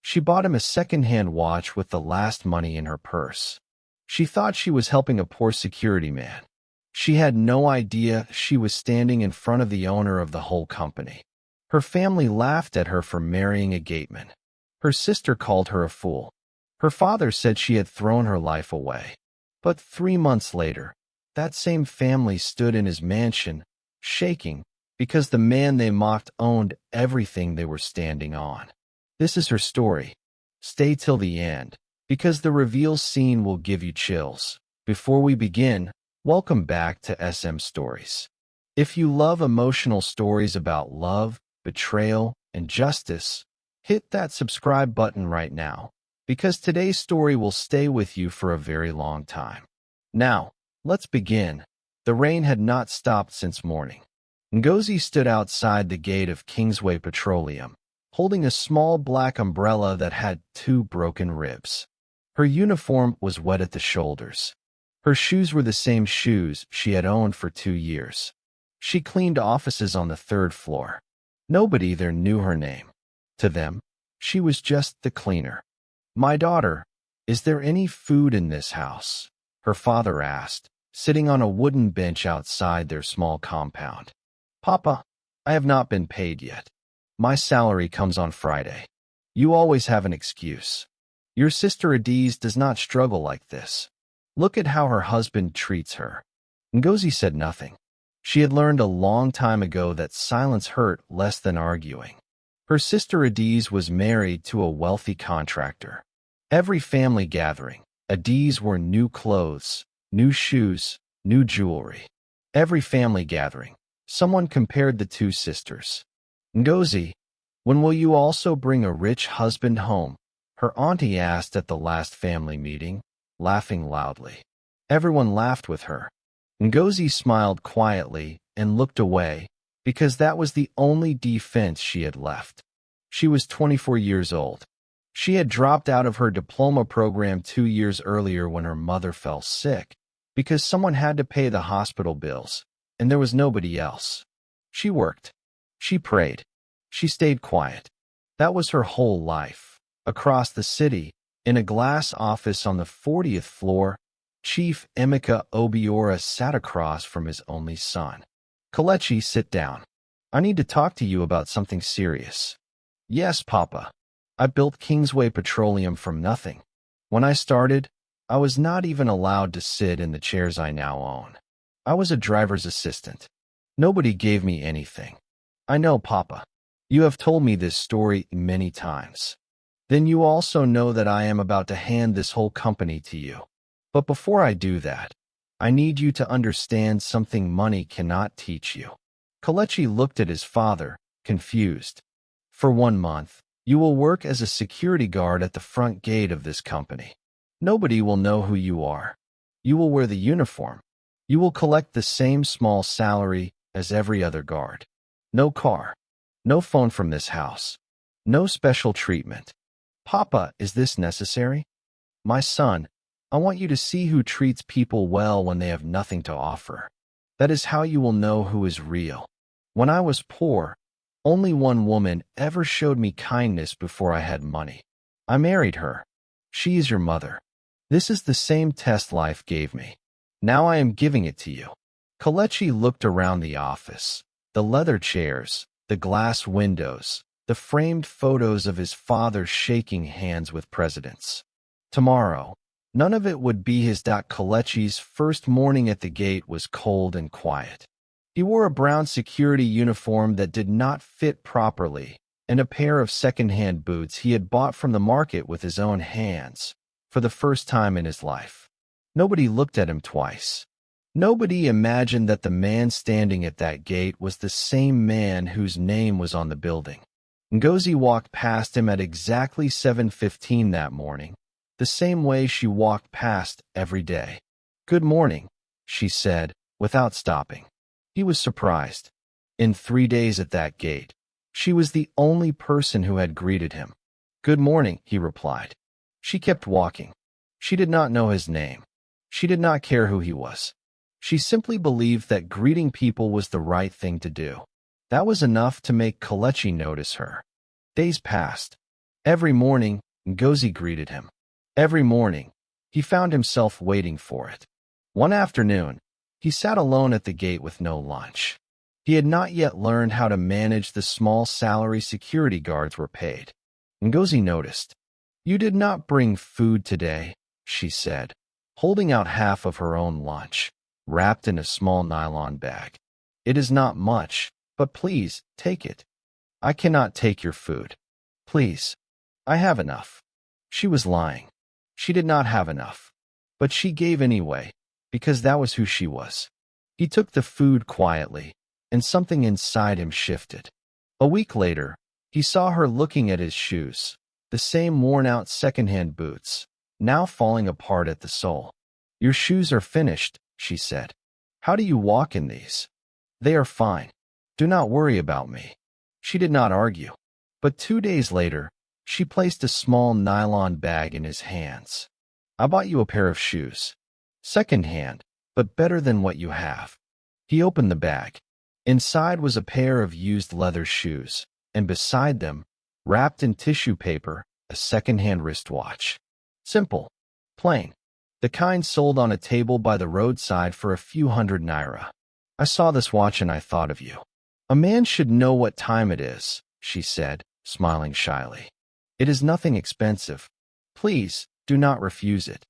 She bought him a second-hand watch with the last money in her purse. She thought she was helping a poor security man. She had no idea she was standing in front of the owner of the whole company. Her family laughed at her for marrying a gateman. Her sister called her a fool. Her father said she had thrown her life away. But 3 months later, that same family stood in his mansion, shaking, because the man they mocked owned everything they were standing on. This is her story. Stay till the end, because the reveal scene will give you chills. Before we begin, welcome back to SM Stories. If you love emotional stories about love, betrayal, and justice, hit that subscribe button right now, because today's story will stay with you for a very long time. Now, let's begin. The rain had not stopped since morning. Ngozi stood outside the gate of Kingsway Petroleum, holding a small black umbrella that had 2 broken ribs. Her uniform was wet at the shoulders. Her shoes were the same shoes she had owned for 2 years. She cleaned offices on the 3rd floor. Nobody there knew her name. To them, she was just the cleaner. "My daughter, is there any food in this house?" her father asked, sitting on a wooden bench outside their small compound. "Papa, I have not been paid yet. My salary comes on Friday." "You always have an excuse. Your sister Adiz does not struggle like this. Look at how her husband treats her." Ngozi said nothing. She had learned a long time ago that silence hurt less than arguing. Her sister Adiz was married to a wealthy contractor. Every family gathering, Adiz wore new clothes, new shoes, new jewelry. Every family gathering, someone compared the 2 sisters. "Ngozi, when will you also bring a rich husband home?" her auntie asked at the last family meeting, laughing loudly. Everyone laughed with her. Ngozi smiled quietly and looked away, because that was the only defense she had left. She was 24 years old. She had dropped out of her diploma program 2 years earlier when her mother fell sick, because someone had to pay the hospital bills, and there was nobody else. She worked. She prayed. She stayed quiet. That was her whole life. Across the city, in a glass office on the 40th floor, Chief Emeka Obiora sat across from his only son. "Kelechi, sit down. I need to talk to you about something serious." "Yes, Papa. I built Kingsway Petroleum from nothing. When I started, I was not even allowed to sit in the chairs I now own. I was a driver's assistant. Nobody gave me anything." "I know, Papa. You have told me this story many times. Then you also know that I am about to hand this whole company to you. But before I do that, I need you to understand something money cannot teach you." Kelechi looked at his father, confused. "For 1 month, you will work as a security guard at the front gate of this company. Nobody will know who you are. You will wear the uniform. You will collect the same small salary as every other guard. No car. No phone from this house. No special treatment." "Papa, is this necessary?" "My son, I want you to see who treats people well when they have nothing to offer. That is how you will know who is real. When I was poor, only one woman ever showed me kindness before I had money. I married her. She is your mother. This is the same test life gave me. Now I am giving it to you." Kelechi looked around the office. The leather chairs, the glass windows, the framed photos of his father shaking hands with presidents. Tomorrow, none of it would be his. Kelechi's first morning at the gate was cold and quiet. He wore a brown security uniform that did not fit properly, and a pair of second-hand boots he had bought from the market with his own hands, for the first time in his life. Nobody looked at him twice. Nobody imagined that the man standing at that gate was the same man whose name was on the building. Ngozi walked past him at exactly 7:15 that morning, the same way she walked past every day. "Good morning," she said, without stopping. He was surprised. In 3 days at that gate, she was the only person who had greeted him. "Good morning," he replied. She kept walking. She did not know his name. She did not care who he was. She simply believed that greeting people was the right thing to do. That was enough to make Kelechi notice her. Days passed. Every morning, Ngozi greeted him. Every morning, he found himself waiting for it. One afternoon, he sat alone at the gate with no lunch. He had not yet learned how to manage the small salary security guards were paid. Ngozi noticed. "You did not bring food today," she said, holding out half of her own lunch, wrapped in a small nylon bag. "It is not much, but please, take it." "I cannot take your food. Please. I have enough." She was lying. She did not have enough. But she gave anyway, because that was who she was. He took the food quietly, and something inside him shifted. A week later, he saw her looking at his shoes, the same worn-out secondhand boots, now falling apart at the sole. "Your shoes are finished," she said. "How do you walk in these?" "They are fine. Do not worry about me." She did not argue. But 2 days later, she placed a small nylon bag in his hands. "I bought you a pair of shoes. Secondhand, but better than what you have." He opened the bag. Inside was a pair of used leather shoes, and beside them, wrapped in tissue paper, a secondhand wristwatch. Simple. Plain. The kind sold on a table by the roadside for a few hundred naira. "I saw this watch and I thought of you." "A man should know what time it is," she said, smiling shyly. "It is nothing expensive. Please, do not refuse it."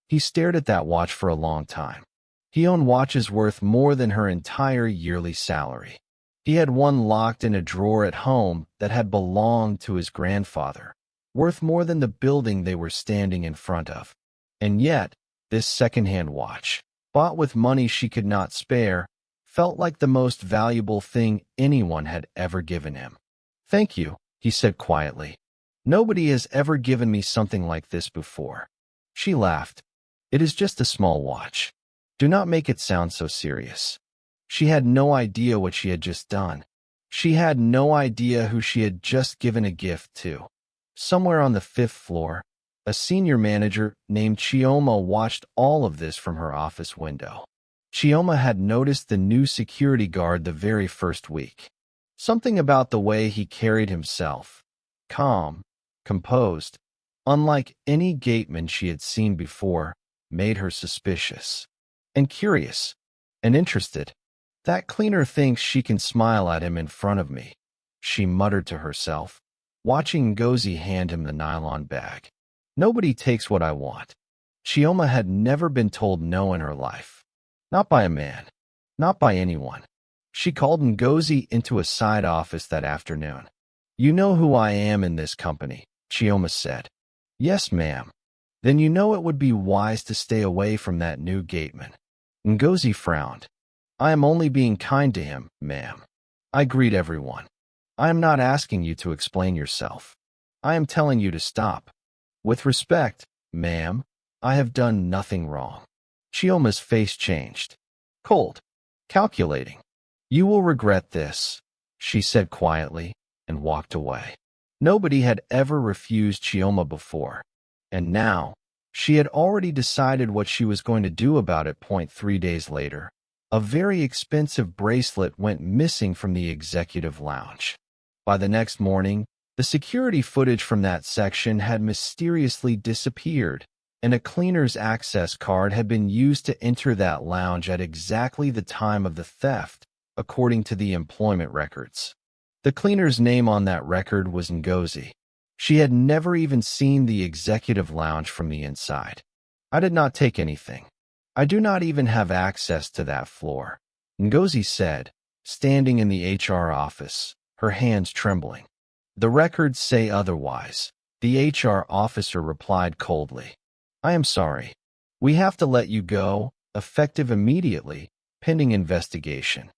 He stared at that watch for a long time. He owned watches worth more than her entire yearly salary. He had one locked in a drawer at home that had belonged to his grandfather, worth more than the building they were standing in front of. And yet, this second-hand watch, bought with money she could not spare, felt like the most valuable thing anyone had ever given him. "Thank you," he said quietly. "Nobody has ever given me something like this before." She laughed. "It is just a small watch. Do not make it sound so serious." She had no idea what she had just done. She had no idea who she had just given a gift to. Somewhere on the 5th floor, a senior manager named Chioma watched all of this from her office window. Chioma had noticed the new security guard the very first week. Something about the way he carried himself, calm, composed, unlike any gateman she had seen before, made her suspicious, and curious, and interested. "That cleaner thinks she can smile at him in front of me," she muttered to herself, watching Ngozi hand him the nylon bag. "Nobody takes what I want." Chioma had never been told no in her life. Not by a man. Not by anyone. She called Ngozi into a side office that afternoon. "You know who I am in this company," Chioma said. "Yes, ma'am." "Then you know it would be wise to stay away from that new gateman." Ngozi frowned. "I am only being kind to him, ma'am. I greet everyone. I am not asking you to explain yourself. I am telling you to stop. With respect, ma'am, I have done nothing wrong." Chioma's face changed. Cold. Calculating. "You will regret this," she said quietly, and walked away. Nobody had ever refused Chioma before, and now, she had already decided what she was going to do about it. 3 days later, a very expensive bracelet went missing from the executive lounge. By the next morning, the security footage from that section had mysteriously disappeared, and a cleaner's access card had been used to enter that lounge at exactly the time of the theft, according to the employment records. The cleaner's name on that record was Ngozi. She had never even seen the executive lounge from the inside. "I did not take anything. I do not even have access to that floor," Ngozi said, standing in the HR office, her hands trembling. "The records say otherwise," the HR officer replied coldly. "I am sorry. We have to let you go, effective immediately, pending investigation."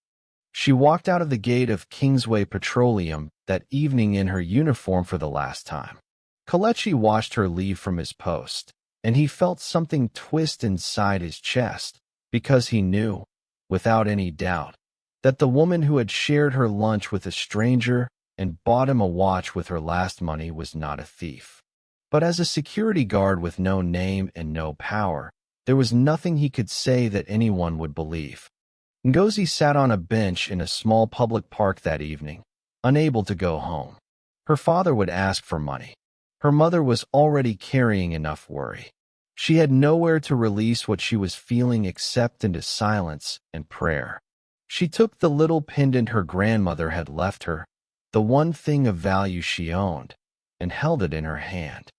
She walked out of the gate of Kingsway Petroleum that evening in her uniform for the last time. Kelechi watched her leave from his post, and he felt something twist inside his chest, because he knew, without any doubt, that the woman who had shared her lunch with a stranger and bought him a watch with her last money was not a thief. But as a security guard with no name and no power, there was nothing he could say that anyone would believe. Ngozi sat on a bench in a small public park that evening, unable to go home. Her father would ask for money. Her mother was already carrying enough worry. She had nowhere to release what she was feeling except into silence and prayer. She took the little pendant her grandmother had left her, the one thing of value she owned, and held it in her hand.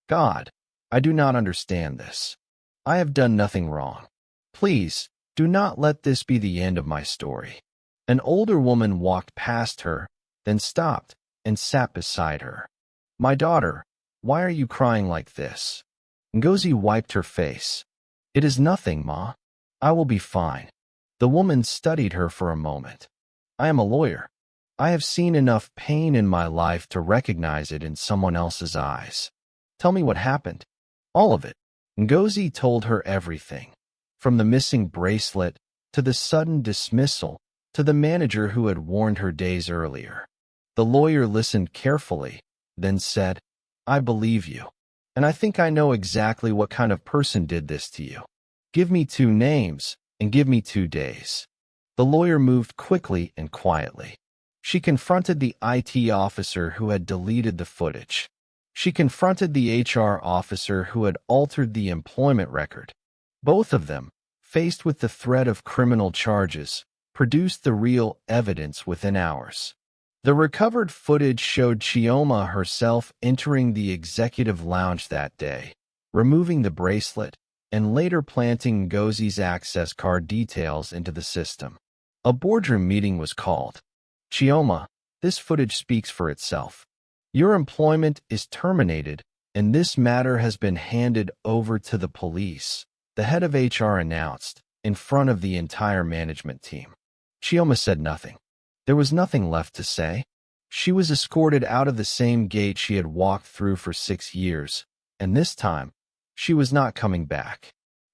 God, I do not understand this. I have done nothing wrong. Please, do not let this be the end of my story. An older woman walked past her, then stopped and sat beside her. My daughter, why are you crying like this? Ngozi wiped her face. It is nothing, Ma. I will be fine. The woman studied her for a moment. I am a lawyer. I have seen enough pain in my life to recognize it in someone else's eyes. Tell me what happened. All of it. Ngozi told her everything. From the missing bracelet, to the sudden dismissal, to the manager who had warned her days earlier. The lawyer listened carefully, then said, I believe you. And I think I know exactly what kind of person did this to you. Give me 2 names, and give me 2 days. The lawyer moved quickly and quietly. She confronted the IT officer who had deleted the footage. She confronted the HR officer who had altered the employment record. Both of them, faced with the threat of criminal charges, produced the real evidence within hours. The recovered footage showed Chioma herself entering the executive lounge that day, removing the bracelet, and later planting Ngozi's access card details into the system. A boardroom meeting was called. Chioma, this footage speaks for itself. Your employment is terminated, and this matter has been handed over to the police, the head of HR announced, in front of the entire management team. Chioma said nothing. There was nothing left to say. She was escorted out of the same gate she had walked through for 6 years, and this time, she was not coming back.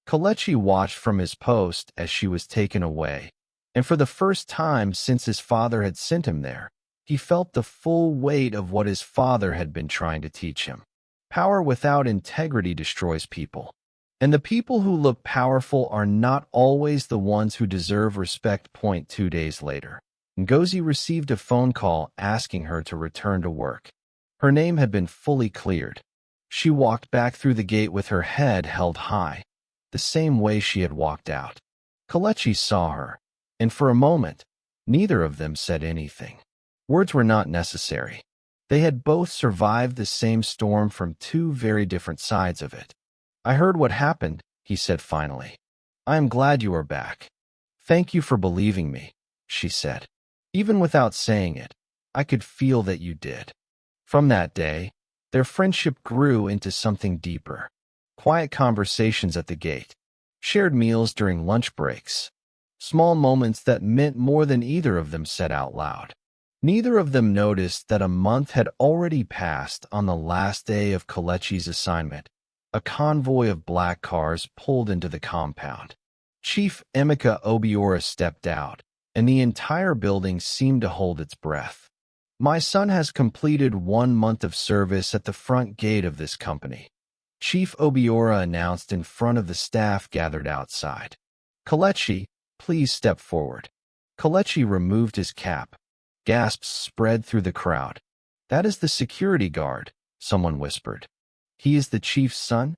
Kelechi watched from his post as she was taken away, and for the first time since his father had sent him there, he felt the full weight of what his father had been trying to teach him. Power without integrity destroys people. And the people who look powerful are not always the ones who deserve respect. 2 days later, Ngozi received a phone call asking her to return to work. Her name had been fully cleared. She walked back through the gate with her head held high, the same way she had walked out. Kelechi saw her, and for a moment, neither of them said anything. Words were not necessary. They had both survived the same storm from 2 very different sides of it. I heard what happened, he said finally. I am glad you are back. Thank you for believing me, she said. Even without saying it, I could feel that you did. From that day, their friendship grew into something deeper. Quiet conversations at the gate, shared meals during lunch breaks, small moments that meant more than either of them said out loud. Neither of them noticed that a month had already passed on the last day of Kelechi's assignment. A convoy of black cars pulled into the compound. Chief Emeka Obiora stepped out, and the entire building seemed to hold its breath. My son has completed 1 month of service at the front gate of this company, Chief Obiora announced in front of the staff gathered outside. Kelechi, please step forward. Kelechi removed his cap. Gasps spread through the crowd. That is the security guard, someone whispered. He is the chief's son?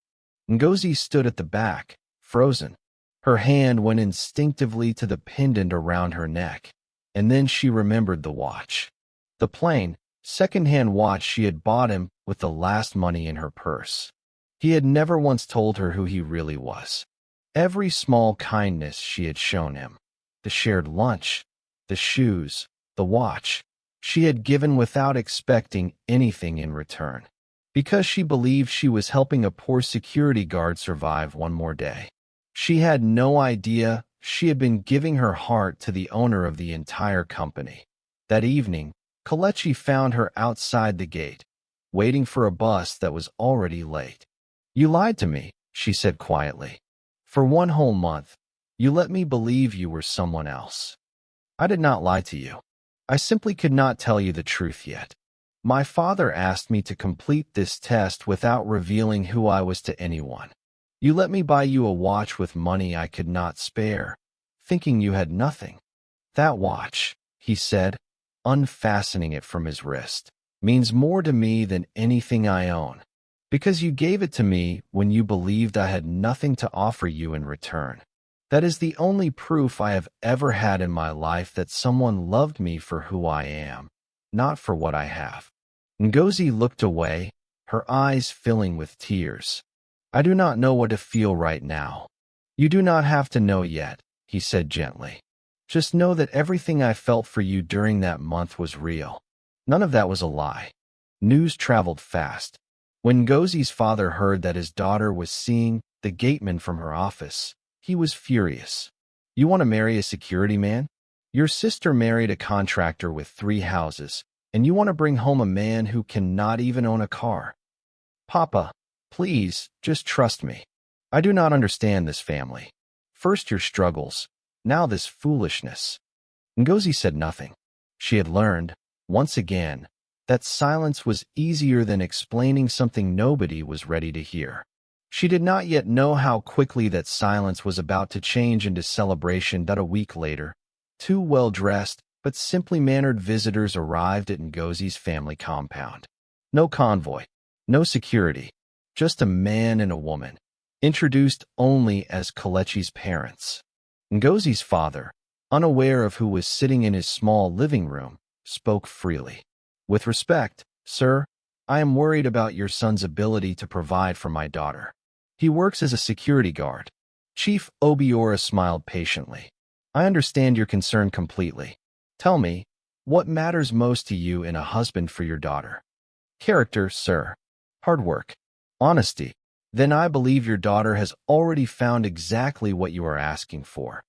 Ngozi stood at the back, frozen. Her hand went instinctively to the pendant around her neck, and then she remembered the watch. The plain, second-hand watch she had bought him with the last money in her purse. He had never once told her who he really was. Every small kindness she had shown him, the shared lunch, the shoes, the watch, she had given without expecting anything in return, because she believed she was helping a poor security guard survive one more day. She had no idea she had been giving her heart to the owner of the entire company. That evening, Kelechi found her outside the gate, waiting for a bus that was already late. You lied to me, she said quietly. For 1 whole month, you let me believe you were someone else. I did not lie to you. I simply could not tell you the truth yet. My father asked me to complete this test without revealing who I was to anyone. You let me buy you a watch with money I could not spare, thinking you had nothing. That watch, he said, unfastening it from his wrist, means more to me than anything I own. Because you gave it to me when you believed I had nothing to offer you in return. That is the only proof I have ever had in my life that someone loved me for who I am, not for what I have." Ngozi looked away, her eyes filling with tears. "I do not know what to feel right now." "You do not have to know yet," he said gently. "Just know that everything I felt for you during that month was real. None of that was a lie." News traveled fast. When Ngozi's father heard that his daughter was seeing the gateman from her office, he was furious. "You want to marry a security man? Your sister married a contractor with 3 houses, and you want to bring home a man who cannot even own a car? Papa, please, just trust me. I do not understand this family. First your struggles, now this foolishness." Ngozi said nothing. She had learned, once again, that silence was easier than explaining something nobody was ready to hear. She did not yet know how quickly that silence was about to change into celebration. That a week later, 2 well-dressed but simply mannered visitors arrived at Ngozi's family compound. No convoy, no security, just a man and a woman, introduced only as Kelechi's parents. Ngozi's father, unaware of who was sitting in his small living room, spoke freely. "With respect, sir, I am worried about your son's ability to provide for my daughter. He works as a security guard." Chief Obiora smiled patiently. "I understand your concern completely. Tell me, what matters most to you in a husband for your daughter?" "Character, sir. Hard work. Honesty." "Then I believe your daughter has already found exactly what you are asking for,"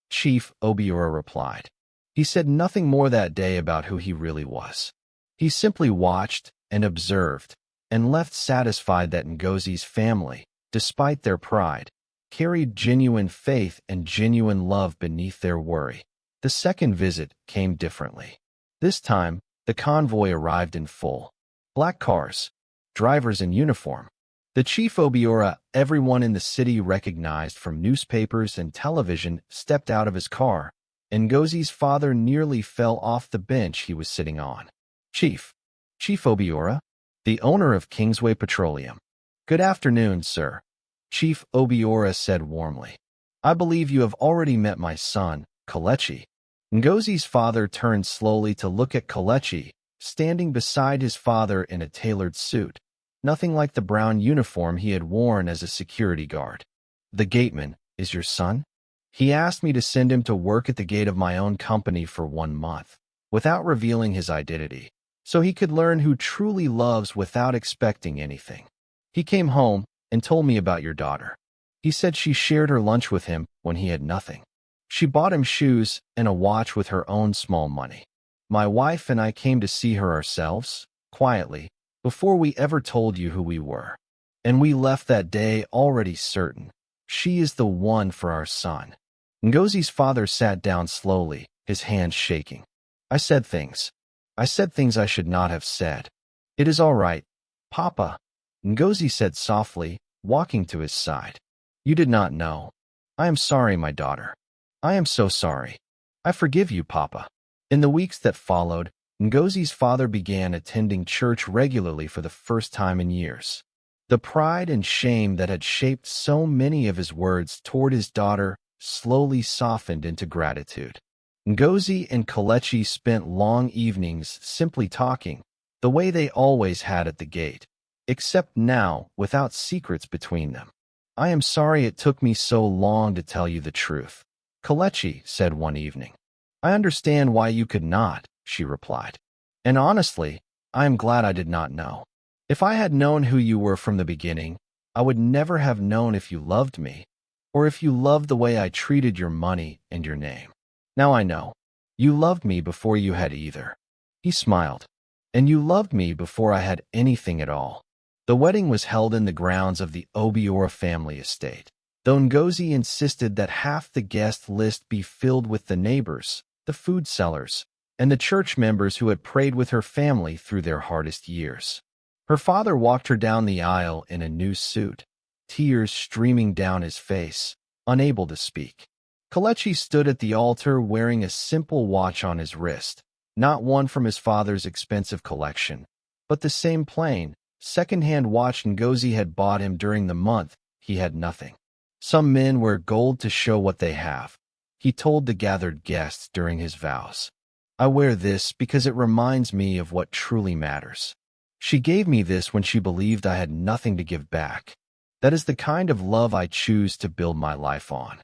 Chief Obiora replied. He said nothing more that day about who he really was. He simply watched and observed and left satisfied that Ngozi's family, despite their pride, carried genuine faith and genuine love beneath their worry. The second visit came differently. This time, the convoy arrived in full. Black cars, drivers in uniform. The Chief Obiora everyone in the city recognized from newspapers and television stepped out of his car, and Ngozi's father nearly fell off the bench he was sitting on. Chief Obiora, the owner of Kingsway Petroleum." "Good afternoon, sir," Chief Obiora said warmly. "I believe you have already met my son, Kelechi." Ngozi's father turned slowly to look at Kelechi, standing beside his father in a tailored suit, nothing like the brown uniform he had worn as a security guard. "The gateman is your son? He asked me to send him to work at the gate of my own company for 1 month, without revealing his identity, so he could learn who truly loves without expecting anything. He came home and told me about your daughter. He said she shared her lunch with him when he had nothing. She bought him shoes and a watch with her own small money. My wife and I came to see her ourselves, quietly, before we ever told you who we were. And we left that day already certain. She is the one for our son." Ngozi's father sat down slowly, his hands shaking. I said things I should not have said." "It is all right, Papa," Ngozi said softly, walking to his side. "You did not know. I am sorry, my daughter. I am so sorry. I forgive you, Papa." In the weeks that followed, Ngozi's father began attending church regularly for the first time in years. The pride and shame that had shaped so many of his words toward his daughter slowly softened into gratitude. Ngozi and Kelechi spent long evenings simply talking, the way they always had at the gate, except now without secrets between them. "I am sorry it took me so long to tell you the truth," Kelechi said one evening. "I understand why you could not," she replied. "And honestly, I am glad I did not know. If I had known who you were from the beginning, I would never have known if you loved me, or if you loved the way I treated your money and your name. Now I know. You loved me before you had either." He smiled. "And you loved me before I had anything at all." The wedding was held in the grounds of the Obiora family estate, though Ngozi insisted that half the guest list be filled with the neighbors, the food sellers, and the church members who had prayed with her family through their hardest years. Her father walked her down the aisle in a new suit, tears streaming down his face, unable to speak. Kelechi stood at the altar wearing a simple watch on his wrist, not one from his father's expensive collection, but the same plain, Secondhand watch Ngozi had bought him during the month. He had nothing. Some men wear gold to show what they have, he told the gathered guests during his vows. I wear this because it reminds me of what truly matters. She gave me this when she believed I had nothing to give back. That is the kind of love I choose to build my life on.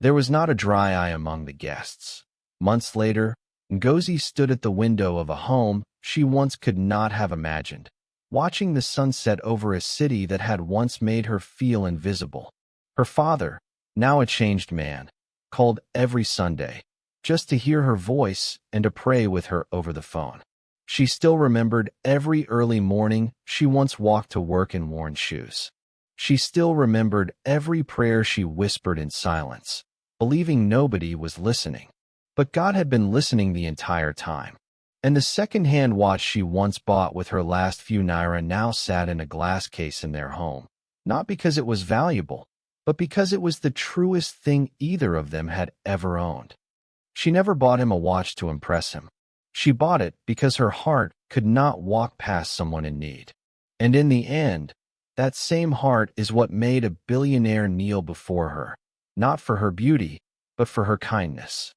There was not a dry eye among the guests. Months later, Ngozi stood at the window of a home she once could not have imagined, watching the sunset over a city that had once made her feel invisible. Her father, now a changed man, called every Sunday, just to hear her voice and to pray with her over the phone. She still remembered every early morning she once walked to work in worn shoes. She still remembered every prayer she whispered in silence, believing nobody was listening. But God had been listening the entire time. And the second-hand watch she once bought with her last few naira now sat in a glass case in their home, not because it was valuable, but because it was the truest thing either of them had ever owned. She never bought him a watch to impress him. She bought it because her heart could not walk past someone in need. And in the end, that same heart is what made a billionaire kneel before her, not for her beauty, but for her kindness.